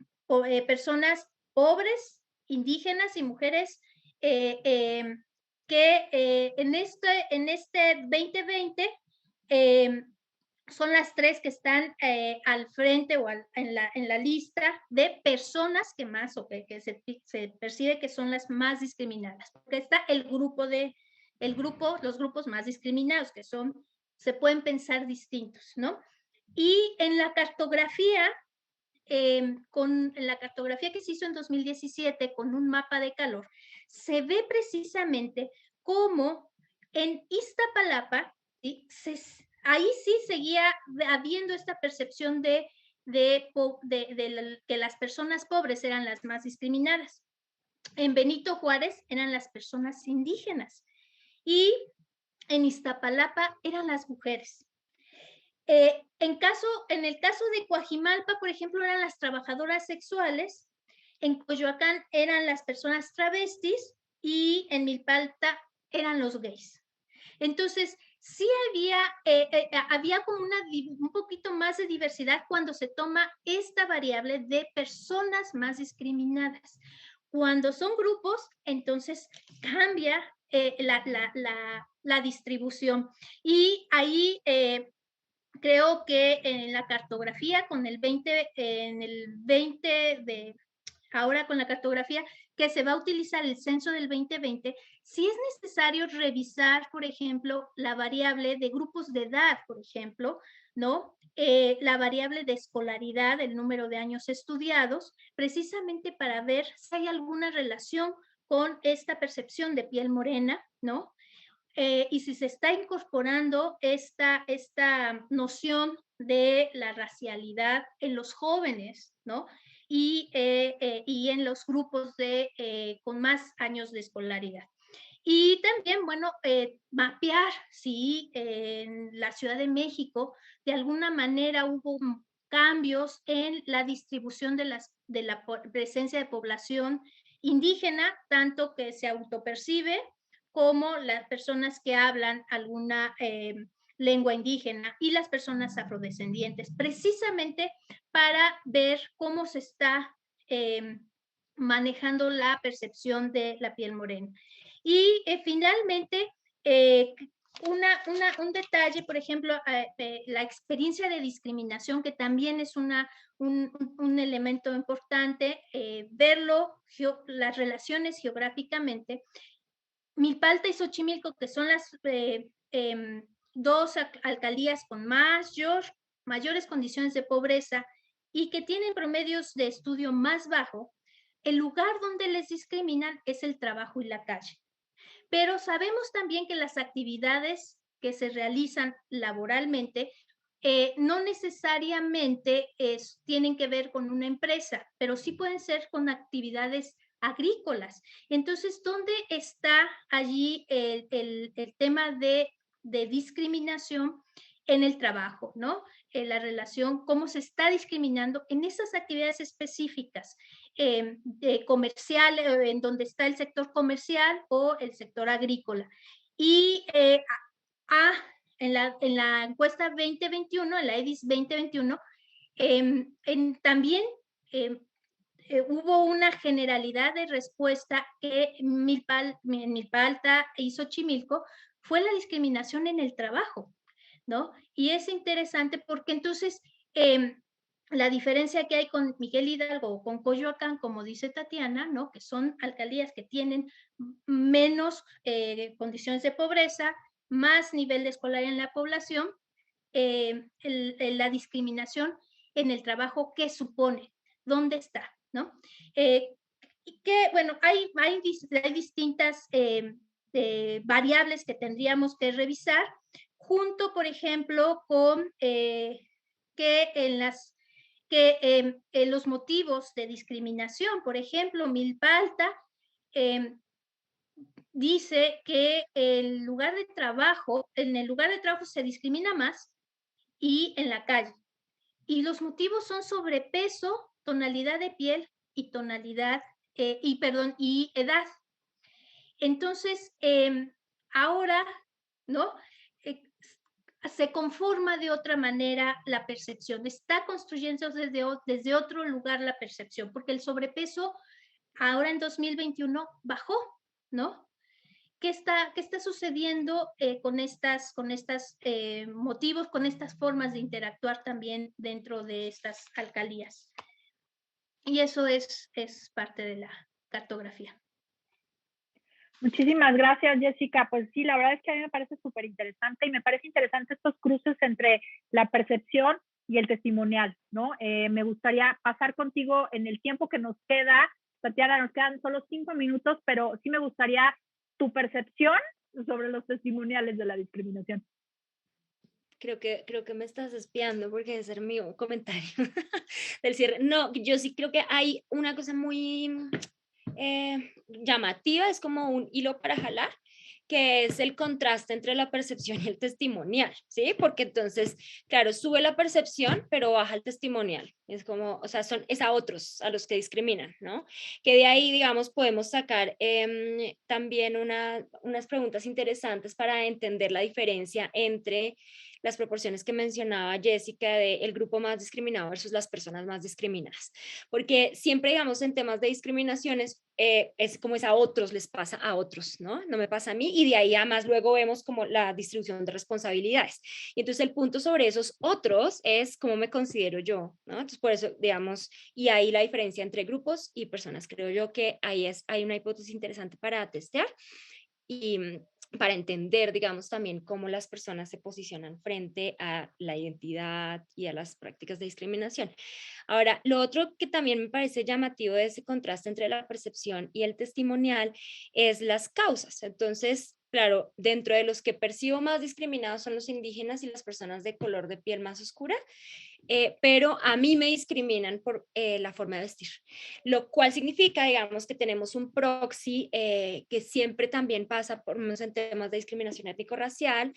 personas pobres, indígenas y mujeres que en este 2020 son las tres que están al frente o en la lista de personas que más o que se percibe que son las más discriminadas. Porque está los grupos más discriminados, que se pueden pensar distintos, ¿no? Y en la cartografía, con la cartografía que se hizo en 2017 con un mapa de calor, se ve precisamente cómo en Iztapalapa, ¿sí? Ahí sí seguía habiendo esta percepción de que las personas pobres eran las más discriminadas. En Benito Juárez eran las personas indígenas y en Iztapalapa eran las mujeres. En el caso de Coajimalpa, por ejemplo, eran las trabajadoras sexuales, en Coyoacán eran las personas travestis y en Milpalta eran los gays. Entonces, sí había como un poquito más de diversidad cuando se toma esta variable de personas más discriminadas. Cuando son grupos, entonces cambia la distribución. Y ahí creo que en la cartografía, ahora con la cartografía que se va a utilizar el censo del 2020, sí es necesario revisar, por ejemplo, la variable de grupos de edad, por ejemplo, ¿no? La variable de escolaridad, el número de años estudiados, precisamente para ver si hay alguna relación con esta percepción de piel morena, ¿no? y si se está incorporando esta noción de la racialidad en los jóvenes, ¿no? Y en los grupos con más años de escolaridad. Y también, bueno, mapear si en la Ciudad de México de alguna manera hubo cambios en la distribución de la presencia de población indígena, tanto que se autopercibe como las personas que hablan alguna lengua indígena y las personas afrodescendientes, precisamente para ver cómo se está manejando percepción de la piel morena. Y finalmente, un detalle, por ejemplo, la experiencia de discriminación, que también es un elemento importante, verlo, las relaciones geográficamente. Milpalta y Xochimilco, que son las dos alcaldías con mayores condiciones de pobreza y que tienen promedios de estudio más bajo, el lugar donde les discriminan es el trabajo y la calle. Pero sabemos también que las actividades que se realizan laboralmente no necesariamente tienen que ver con una empresa, pero sí pueden ser con actividades agrícolas. Entonces, ¿dónde está allí el tema de discriminación en el trabajo, ¿no? La relación, cómo se está discriminando en esas actividades específicas comercial, en donde está el sector comercial o el sector agrícola. Y en la encuesta 2021, en la EDIS 2021, también hubo una generalidad de respuesta que en Milpalta y Xochimilco fue la discriminación en el trabajo, ¿no? Y es interesante porque entonces la diferencia que hay con Miguel Hidalgo o con Coyoacán, como dice Tatiana, ¿no? Que son alcaldías que tienen menos condiciones de pobreza, más nivel de escolaridad en la población, la discriminación en el trabajo, ¿qué supone? ¿Dónde está? ¿No? Y que, bueno, hay distintas variables que tendríamos que revisar, junto, por ejemplo, con los motivos de discriminación. Por ejemplo, Milpalta dice que en el lugar de trabajo se discrimina más y en la calle. Y los motivos son sobrepeso, tonalidad de piel y y edad. Entonces, ahora, ¿no? Se conforma de otra manera la percepción, está construyendo desde otro lugar la percepción, porque el sobrepeso ahora en 2021 bajó, ¿no? ¿Qué está sucediendo con estas motivos, con estas formas de interactuar también dentro de estas alcaldías? Y eso es parte de la cartografía. Muchísimas gracias, Jessica. Pues sí, la verdad es que a mí me parece súper interesante y me parece interesante estos cruces entre la percepción y el testimonial, ¿no? Me gustaría pasar contigo en el tiempo que nos queda. Tatiana, nos quedan solo 5 minutos, pero sí me gustaría tu percepción sobre los testimoniales de la discriminación. Creo que me estás espiando porque ese era mi comentario del cierre. No, yo sí creo que hay una cosa muy llamativa, es como un hilo para jalar, que es el contraste entre la percepción y el testimonial, ¿sí? Porque entonces, claro, sube la percepción, pero baja el testimonial. Es como, o sea, es a otros, a los que discriminan, ¿no? Que de ahí, digamos, podemos sacar también unas preguntas interesantes para entender la diferencia entre las proporciones que mencionaba Jessica del grupo más discriminado versus las personas más discriminadas. Porque siempre, digamos, en temas de discriminaciones, es como es a otros, les pasa a otros, ¿no? No me pasa a mí, y de ahí además luego vemos como la distribución de responsabilidades. Y entonces el punto sobre esos otros es cómo me considero yo, ¿no? Entonces por eso, digamos, y ahí la diferencia entre grupos y personas, creo yo que hay una hipótesis interesante para testear y para entender, digamos, también cómo las personas se posicionan frente a la identidad y a las prácticas de discriminación. Ahora, lo otro que también me parece llamativo de ese contraste entre la percepción y el testimonial es las causas. Entonces, claro, dentro de los que percibo más discriminados son los indígenas y las personas de color de piel más oscura, pero a mí me discriminan por la forma de vestir, lo cual significa, digamos, que tenemos un proxy que siempre también pasa por menos en temas de discriminación étnico-racial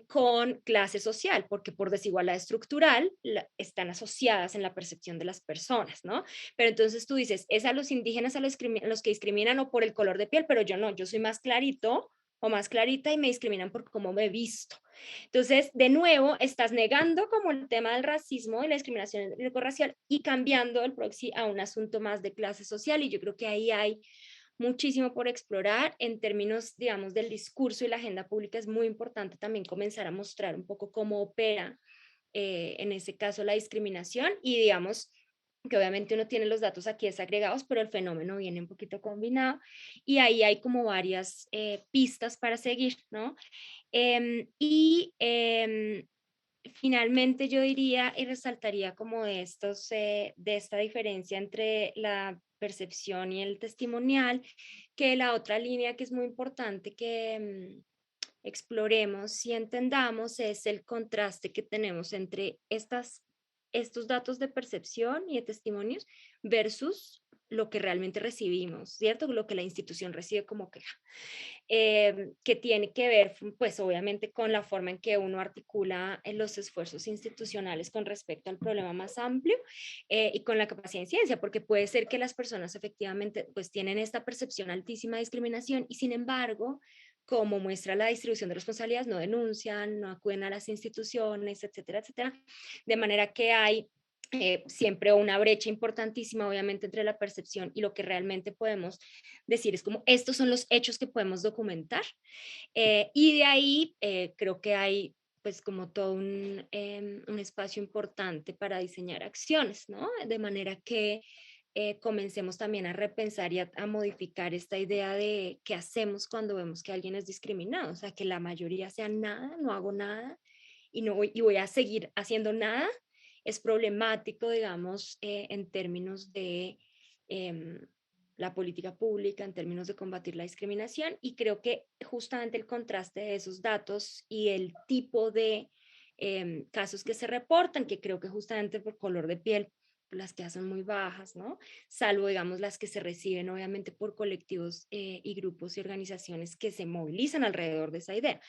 con clase social, porque por desigualdad estructural están asociadas en la percepción de las personas, ¿no? Pero entonces tú dices, es a los indígenas a los que discriminan o por el color de piel, pero yo no, yo soy más clarito o más clarita y me discriminan por cómo me he visto. Entonces, de nuevo, estás negando como el tema del racismo y la discriminación racial y cambiando el proxy a un asunto más de clase social, y yo creo que ahí hay muchísimo por explorar en términos, digamos, del discurso y la agenda pública. Es muy importante también comenzar a mostrar un poco cómo opera en ese caso la discriminación y, digamos, que obviamente uno tiene los datos aquí desagregados, pero el fenómeno viene un poquito combinado y ahí hay como varias pistas para seguir, ¿no? Y finalmente yo diría y resaltaría como de esta diferencia entre la percepción y el testimonial, que la otra línea que es muy importante que exploremos y entendamos es el contraste que tenemos entre estos datos de percepción y de testimonios versus lo que realmente recibimos, ¿cierto? Lo que la institución recibe como queja, que tiene que ver, pues obviamente, con la forma en que uno articula los esfuerzos institucionales con respecto al problema más amplio y con la capacidad de incidencia, porque puede ser que las personas efectivamente pues tienen esta percepción altísima de discriminación y sin embargo, como muestra la distribución de responsabilidades, no denuncian, no acuden a las instituciones, etcétera, etcétera, de manera que hay siempre una brecha importantísima, obviamente, entre la percepción y lo que realmente podemos decir. Es como, estos son los hechos que podemos documentar. Y de ahí creo que hay pues como todo un espacio importante para diseñar acciones, ¿no? De manera que comencemos también a repensar y a modificar esta idea de qué hacemos cuando vemos que alguien es discriminado, o sea, que la mayoría sea nada, no hago nada y voy a seguir haciendo nada, es problemático, digamos, en términos de em, la política pública, en términos de combatir la discriminación, y creo que justamente el contraste de esos datos y el tipo de casos que se reportan, que creo que justamente por color de piel, las que son muy bajas, ¿no? Salvo, digamos, las que se reciben obviamente por colectivos y grupos y organizaciones que se movilizan alrededor de esa idea.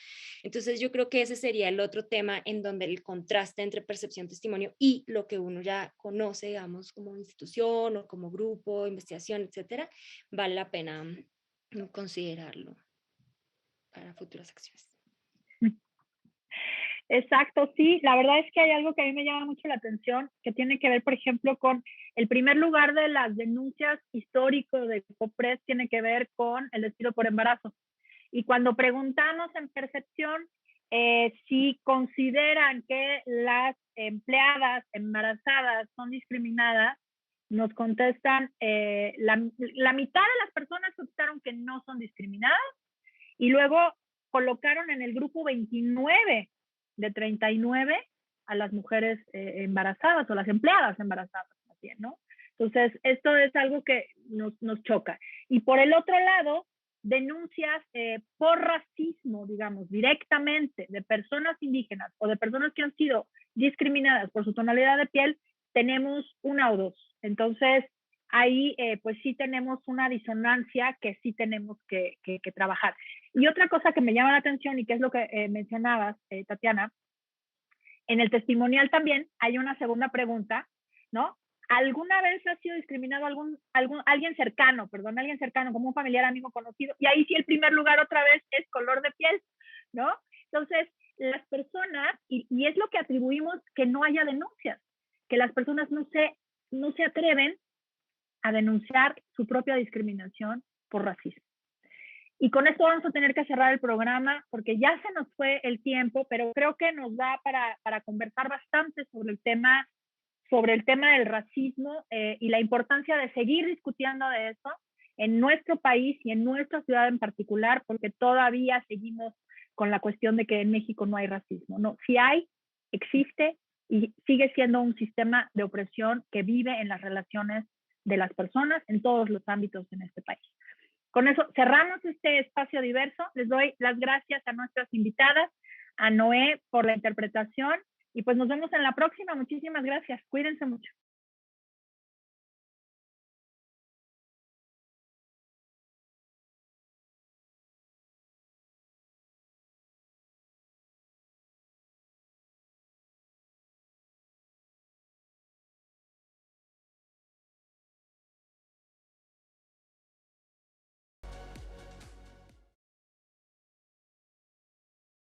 Entonces yo creo que ese sería el otro tema en donde el contraste entre percepción, testimonio y lo que uno ya conoce, digamos, como institución o como grupo, investigación, etcétera, vale la pena considerarlo para futuras acciones. Exacto, sí, la verdad es que hay algo que a mí me llama mucho la atención, que tiene que ver, por ejemplo, con el primer lugar de las denuncias histórico de COPRES, tiene que ver con el despido por embarazo. Y cuando preguntamos en percepción si consideran que las empleadas embarazadas son discriminadas, nos contestan la mitad de las personas contestaron que no son discriminadas y luego colocaron en el grupo 29 de 39 a las mujeres embarazadas o las empleadas embarazadas también, ¿no? Entonces, esto es algo que nos choca. Y por el otro lado, denuncias por racismo, digamos, directamente de personas indígenas o de personas que han sido discriminadas por su tonalidad de piel, tenemos una o dos. Entonces, ahí pues sí tenemos una disonancia que sí tenemos que trabajar. Y otra cosa que me llama la atención y que es lo que mencionabas, Tatiana, en el testimonial también hay una segunda pregunta, ¿no? ¿Alguna vez ha sido discriminado alguien cercano, alguien cercano, como un familiar, amigo, conocido? Y ahí sí el primer lugar otra vez es color de piel, ¿no? Entonces, las personas, y es lo que atribuimos que no haya denuncias, que las personas no se atreven a denunciar su propia discriminación por racismo. Y con esto vamos a tener que cerrar el programa porque ya se nos fue el tiempo, pero creo que nos da para conversar bastante sobre el tema del racismo y la importancia de seguir discutiendo de eso en nuestro país y en nuestra ciudad en particular, porque todavía seguimos con la cuestión de que en México no hay racismo. No, sí hay, existe y sigue siendo un sistema de opresión que vive en las relaciones de las personas en todos los ámbitos en este país. Con eso cerramos este espacio diverso. Les doy las gracias a nuestras invitadas, a Noé por la interpretación y pues nos vemos en la próxima. Muchísimas gracias. Cuídense mucho.